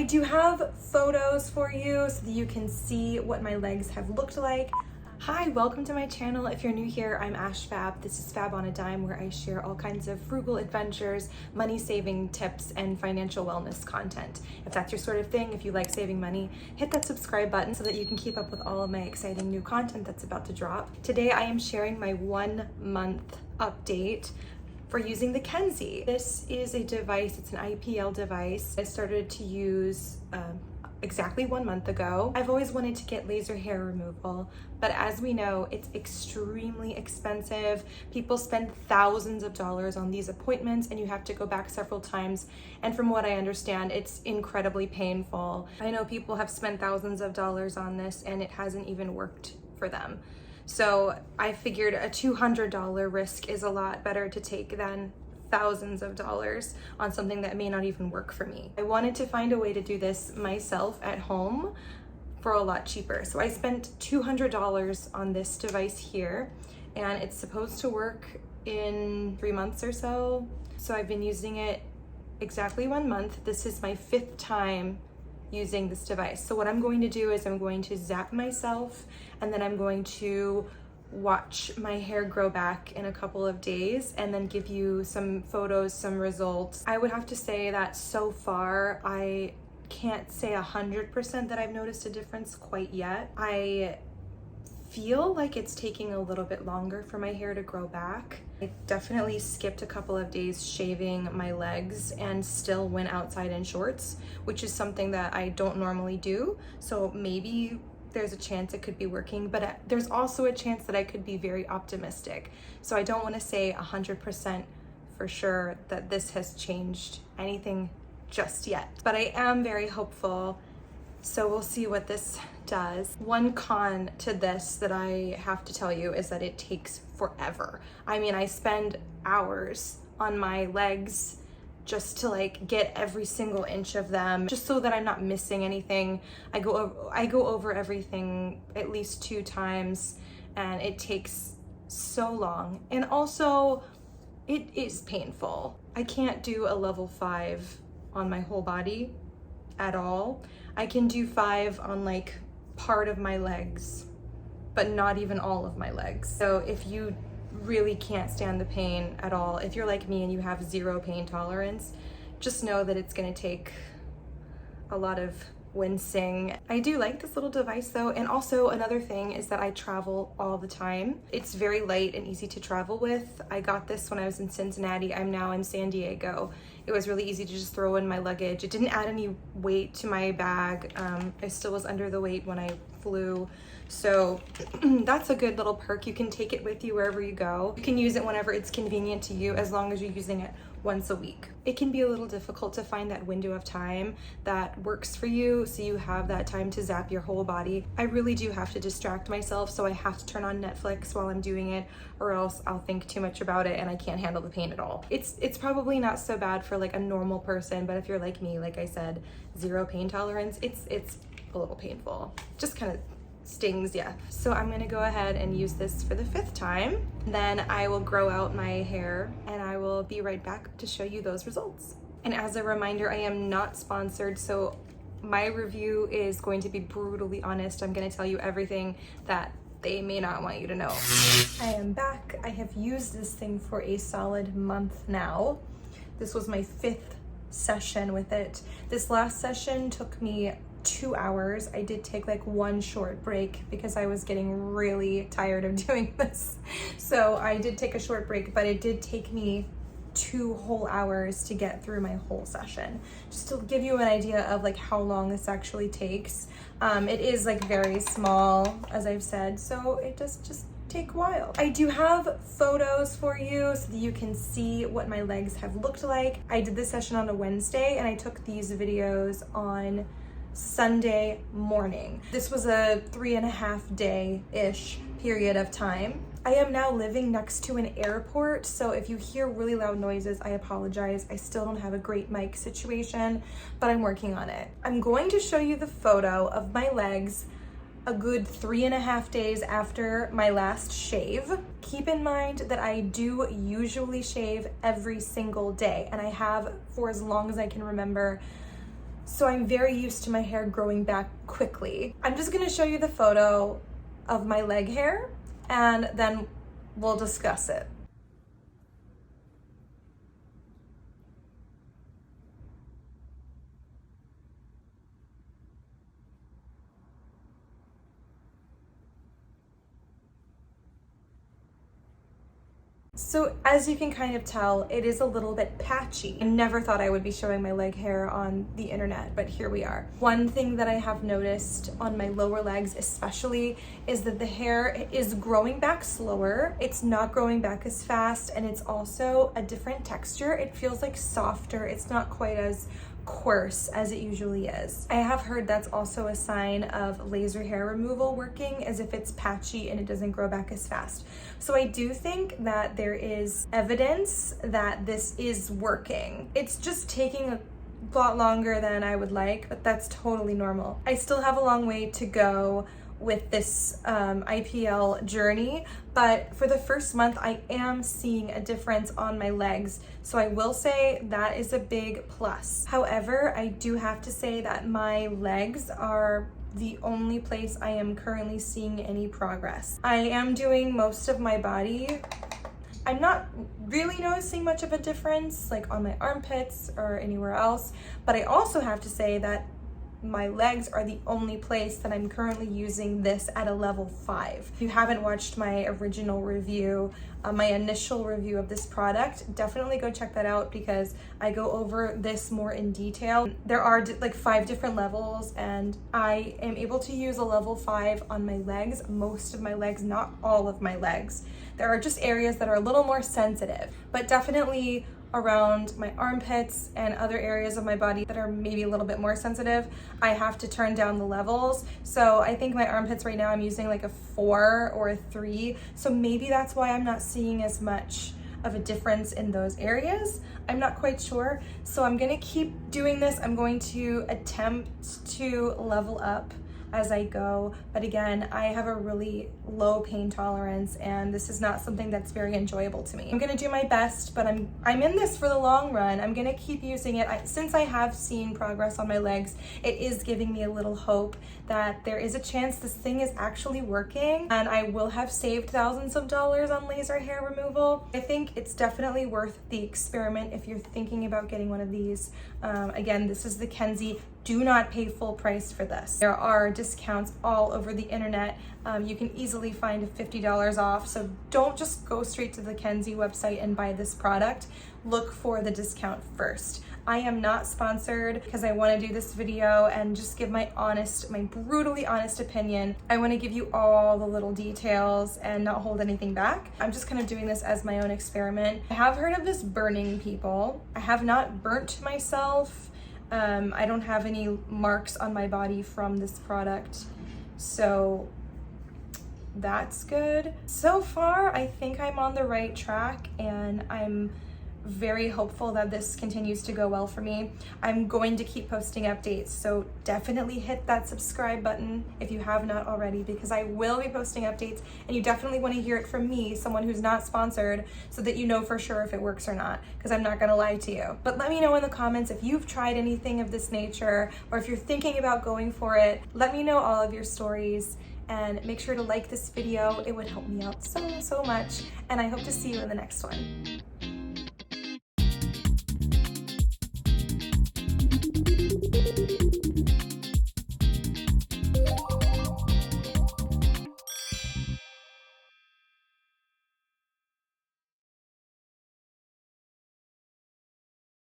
I do have photos for you so that you can see what my legs have looked like. Hi, welcome to my channel. If you're new here, I'm Ash Fab. This is Fab on a Dime, where I share all kinds of frugal adventures, money saving tips, and financial wellness content. If that's your sort of thing, if you like saving money, hit that subscribe button so that you can keep up with all of my exciting new content that's about to drop. Today I am sharing my 1 month update for using the KENZZI. This is a device, it's an IPL device. I started to use exactly 1 month ago. I've always wanted to get laser hair removal, but as we know, it's extremely expensive. People spend thousands of dollars on these appointments and you have to go back several times. And from what I understand, it's incredibly painful. I know people have spent thousands of dollars on this and it hasn't even worked for them. So I figured a $200 risk is a lot better to take than thousands of dollars on something that may not even work for me. I wanted to find a way to do this myself at home for a lot cheaper. So I spent $200 on this device here, and it's supposed to work in 3 months or so. So I've been using it exactly 1 month. This is my 5th time using this device. So what I'm going to do is I'm going to zap myself, and then I'm going to watch my hair grow back in a couple of days and then give you some photos, some results. I would have to say that so far, I can't say 100% that I've noticed a difference quite yet. I feel like it's taking a little bit longer for my hair to grow back. I definitely skipped a couple of days shaving my legs and still went outside in shorts, which is something that I don't normally do. So maybe there's a chance it could be working, but there's also a chance that I could be very optimistic. So I don't want to say 100% for sure that this has changed anything just yet, but I am very hopeful. So we'll see what this does. One con to this that I have to tell you is that it takes forever. I mean, I spend hours on my legs just to like get every single inch of them, just so that I'm not missing anything. I go over everything at least 2 times, and it takes so long. And also, it is painful. I can't do a level 5 on my whole body at all. I can do 5 on like part of my legs, but not even all of my legs. So if you really can't stand the pain at all, if you're like me and you have 0 pain tolerance, just know that it's going to take a lot of wincing. I do like this little device though, and also another thing is that I travel all the time. It's very light and easy to travel with. I got this when I was in Cincinnati. I'm now in San Diego. It was really easy to just throw in my luggage. It didn't add any weight to my bag. I still was under the weight when I flew. So that's a good little perk. You can take it with you wherever you go. You can use it whenever it's convenient to you, as long as you're using it once a week. It can be a little difficult to find that window of time that works for you, so you have that time to zap your whole body. I really do have to distract myself, so I have to turn on Netflix while I'm doing it, or else I'll think too much about it and I can't handle the pain at all. It's probably not so bad for like a normal person, but if you're like me, like I said, 0 pain tolerance, it's a little painful. Just kind of stings, yeah. So I'm gonna go ahead and use this for the 5th time. Then I will grow out my hair and I will be right back to show you those results. And as a reminder, I am not sponsored, so my review is going to be brutally honest. I'm gonna tell you everything that they may not want you to know. I am back. I have used this thing for a solid month now. This was my 5th session with it. This last session took me 2 hours. I did take like 1 short break because I was getting really tired of doing this. So I did take a short break, but it did take me 2 whole hours to get through my whole session. Just to give you an idea of like how long this actually takes. It is like very small, as I've said, so it does just take a while. I do have photos for you so that you can see what my legs have looked like. I did this session on a Wednesday and I took these videos on Sunday morning. This was a 3.5 day-ish period of time. I am now living next to an airport, so if you hear really loud noises, I apologize. I still don't have a great mic situation, but I'm working on it. I'm going to show you the photo of my legs a good 3.5 days after my last shave. Keep in mind that I do usually shave every single day, and I have for as long as I can remember. So I'm very used to my hair growing back quickly. I'm just gonna show you the photo of my leg hair and then we'll discuss it. So as you can kind of tell, it is a little bit patchy. I never thought I would be showing my leg hair on the internet, but here we are. One thing that I have noticed on my lower legs especially is that the hair is growing back slower. It's not growing back as fast, and it's also a different texture. It feels like softer. It's not quite as coarse as it usually is. I have heard that's also a sign of laser hair removal working, as if it's patchy and it doesn't grow back as fast. So I do think that there is evidence that this is working. It's just taking a lot longer than I would like, but that's totally normal. I still have a long way to go with this IPL journey, but for the first month I am seeing a difference on my legs, so I will say that is a big plus. However, I do have to say that my legs are the only place I am currently seeing any progress. I am doing most of my body. I'm not really noticing much of a difference like on my armpits or anywhere else, but I also have to say that my legs are the only place that I'm currently using this at a level 5. If you haven't watched my original review, my initial review of this product, definitely go check that out because I go over this more in detail. There are like 5 different levels, and I am able to use a level 5 on my legs, most of my legs, not all of my legs. There are just areas that are a little more sensitive, but definitely around my armpits and other areas of my body that are maybe a little bit more sensitive, I have to turn down the levels. So I think my armpits right now I'm using like a 4 or a 3. So maybe that's why I'm not seeing as much of a difference in those areas. I'm not quite sure. So I'm gonna keep doing this. I'm going to attempt to level up as I go. But again, I have a really low pain tolerance, and this is not something that's very enjoyable to me. I'm gonna do my best, but I'm in this for the long run. I'm gonna keep using it. Since I have seen progress on my legs, it is giving me a little hope that there is a chance this thing is actually working, and I will have saved thousands of dollars on laser hair removal. I think it's definitely worth the experiment if you're thinking about getting one of these. Again, this is the KENZZI. Do not pay full price for this. There are discounts all over the internet. You can easily find $50 off, so don't just go straight to the KENZZI website and buy this product. Look for the discount first. I am not sponsored because I want to do this video and just give my brutally honest opinion. I want to give you all the little details and not hold anything back. I'm just kind of doing this as my own experiment. I have heard of this burning people. I have not burnt myself. I don't have any marks on my body from this product, so that's good. So far, I think I'm on the right track, and I'm very hopeful that this continues to go well for me. I'm going to keep posting updates, so definitely hit that subscribe button if you have not already, because I will be posting updates, and you definitely want to hear it from me, someone who's not sponsored, so that you know for sure if it works or not, because I'm not gonna lie to you. But let me know in the comments if you've tried anything of this nature, or if you're thinking about going for it. Let me know all of your stories, and make sure to like this video. It would help me out so much, and I hope to see you in the next one.